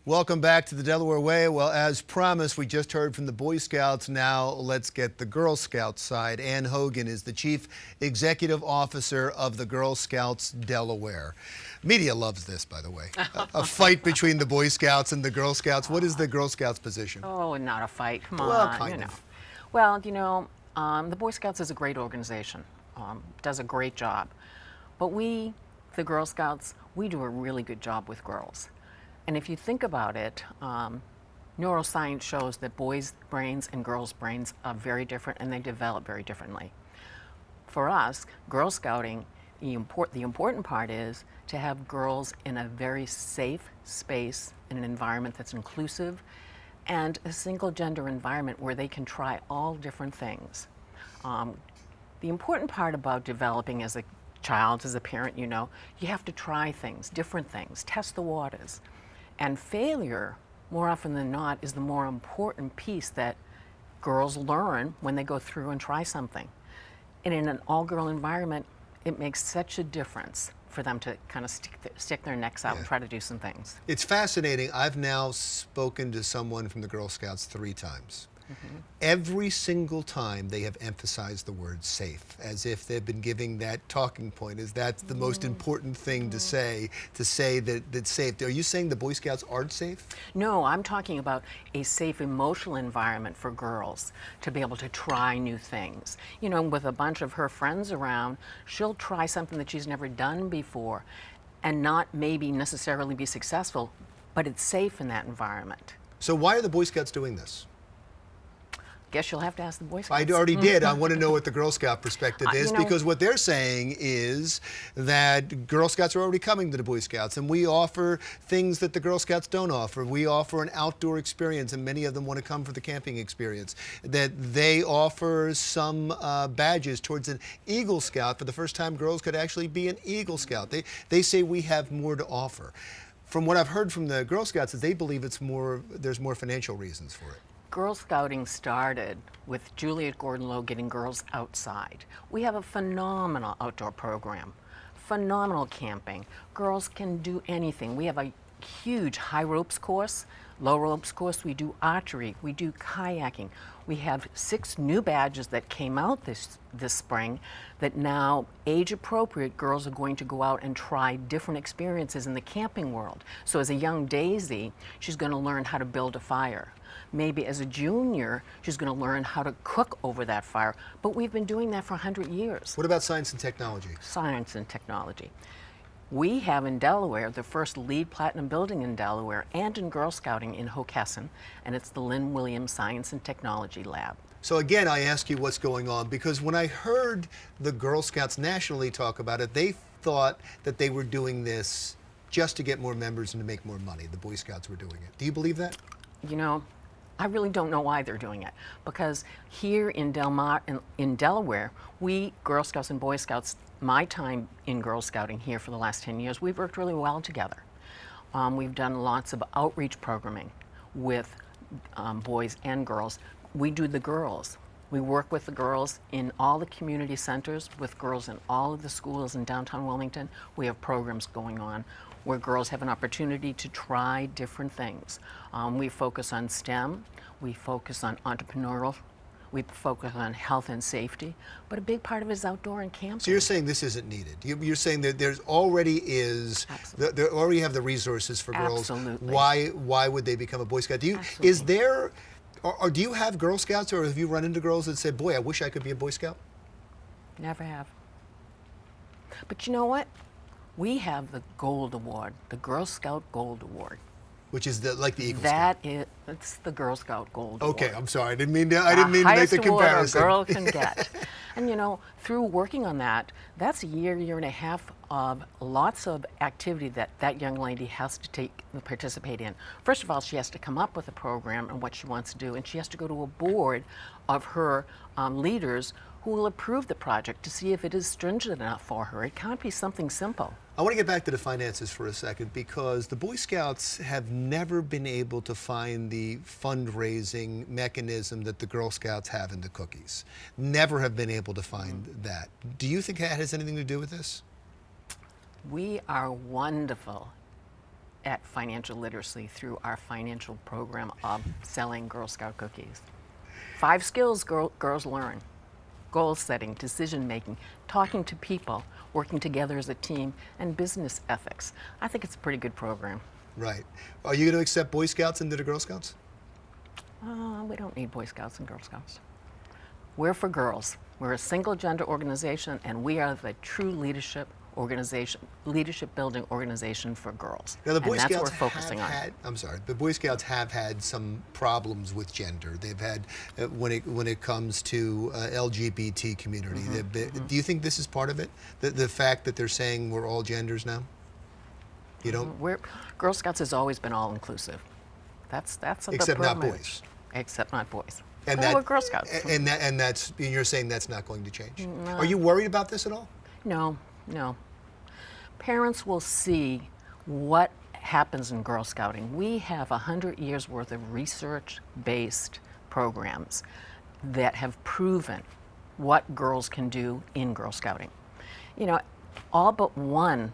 Welcome back to the Delaware Way. Well, as promised, we just heard from the Boy Scouts. Now let's get the Girl Scouts side. Ann Hogan is the Chief Executive Officer of the Girl Scouts Delaware. Media loves this, by the way. A fight between the Boy Scouts and the Girl Scouts. What is the Girl Scouts position? Oh, not a fight. Come on. Well, kind of. Well, the Boy Scouts is a great organization. Does a great job. But we, the Girl Scouts, we do a really good job with girls. And if you think about it, neuroscience shows that boys' brains and girls' brains are very different and they develop very differently. For us, Girl Scouting, the important part is to have girls in a very safe space, in an environment that's inclusive, and a single gender environment where they can try all different things. The important part about developing as a child, as a parent, you have to try things, different things, test the waters. And failure, more often than not, is the more important piece that girls learn when they go through and try something. And in an all-girl environment, it makes such a difference for them to kind of stick their necks out and try to do some things. It's fascinating. I've now spoken to someone from the Girl Scouts 3 times. Every single time they have emphasized the word safe, as if they've been giving that talking point, as that's the most important thing to say that it's safe. Are you saying the Boy Scouts aren't safe? No, I'm talking about a safe emotional environment for girls to be able to try new things. With a bunch of her friends around, she'll try something that she's never done before and not maybe necessarily be successful, but it's safe in that environment. So why are the Boy Scouts doing this? Guess you'll have to ask the Boy Scouts. I already did. I want to know what the Girl Scout perspective is, because what they're saying is that Girl Scouts are already coming to the Boy Scouts, and we offer things that the Girl Scouts don't offer. We offer an outdoor experience, and many of them want to come for the camping experience. That they offer some badges towards an Eagle Scout. For the first time, girls could actually be an Eagle Scout. They say we have more to offer. From what I've heard from the Girl Scouts, is they believe there's more financial reasons for it. Girl Scouting started with Juliet Gordon-Low getting girls outside. We have a phenomenal outdoor program, phenomenal camping. Girls can do anything. We have a huge high ropes course, low ropes course. We do archery, we do kayaking. We have 6 new badges that came out this spring that now, age appropriate, girls are going to go out and try different experiences in the camping world. So as a young Daisy, she's going to learn how to build a fire. Maybe as a junior, she's going to learn how to cook over that fire. But we've been doing that for 100 years. What about science and technology? Science and technology. We have in Delaware the first LEED Platinum building in Delaware and in Girl Scouting in Hogan, and it's the Lynn Williams Science and Technology Lab. So again, I ask you what's going on, because when I heard the Girl Scouts nationally talk about it, they thought that they were doing this just to get more members and to make more money. The Boy Scouts were doing it. Do you believe that? I really don't know why they're doing it, because here in Delaware, we, Girl Scouts and Boy Scouts, my time in Girl Scouting here for the last 10 years, we've worked really well together. We've done lots of outreach programming with boys and girls. We do the girls. We work with the girls in all the community centers, with girls in all of the schools in downtown Wilmington. We have programs going on where girls have an opportunity to try different things. We focus on STEM, we focus on entrepreneurial, we focus on health and safety, but a big part of it is outdoor and camping. So you're saying this isn't needed? You're saying that there already have the resources for girls. Absolutely. Why would they become a Boy Scout? Do you have Girl Scouts, or have you run into girls that said, boy, I wish I could be a Boy Scout? Never have. But you know what? We have the Gold Award, the Girl Scout Gold Award. Which is like the Eagle Scout. It's the Girl Scout Gold Award. Okay, I'm sorry. I didn't mean to make the comparison. A girl can get. And through working on that, that's a year and a half of lots of activity that young lady has to participate in. First of all, she has to come up with a program and what she wants to do, and she has to go to a board of her leaders who will approve the project to see if it is stringent enough for her. It can't be something simple. I want to get back to the finances for a second, because the Boy Scouts have never been able to find the fundraising mechanism that the Girl Scouts have in the cookies. Never have been able to find that. Do you think that has anything to do with this? We are wonderful at financial literacy through our financial program of selling Girl Scout cookies. 5 skills girls learn: goal setting, decision making, talking to people, working together as a team, and business ethics. I think it's a pretty good program. Right. Are you going to accept Boy Scouts into the Girl Scouts? We don't need Boy Scouts and Girl Scouts. We're for girls. We're a single gender organization, and we are the true leadership organization, leadership building organization for girls. Now, the Boy and that's Scouts what we're focusing on. The Boy Scouts have had some problems with gender. They've had, when it comes to LGBT community. Do you think this is part of it? The fact that they're saying we're all genders now? You don't? Girl Scouts has always been all inclusive. That's Except not boys. Except not boys. And we're Girl Scouts. And you're saying that's not going to change. No. Are you worried about this at all? No, no. Parents will see what happens in Girl Scouting. We have 100 years worth of research-based programs that have proven what girls can do in Girl Scouting. You know, all but one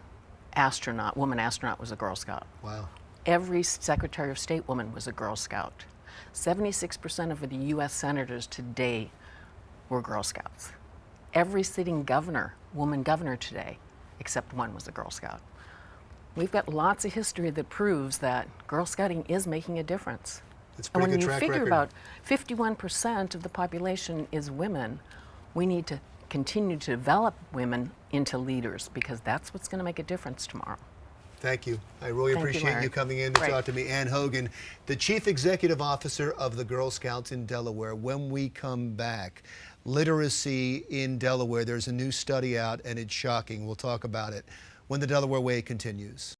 woman astronaut was a Girl Scout. Wow. Every Secretary of State woman was a Girl Scout. 76% of the U.S. senators today were Girl Scouts. Every sitting woman governor today, except one, was a Girl Scout. We've got lots of history that proves that Girl Scouting is making a difference. It's a pretty good track record. And when you figure about 51% of the population is women, we need to continue to develop women into leaders, because that's what's going to make a difference tomorrow. Thank you. I really appreciate you coming in to talk to me. Ann Hogan, the Chief Executive Officer of the Girl Scouts in Delaware. When we come back, literacy in Delaware. There's a new study out, and it's shocking. We'll talk about it when the Delaware Way continues.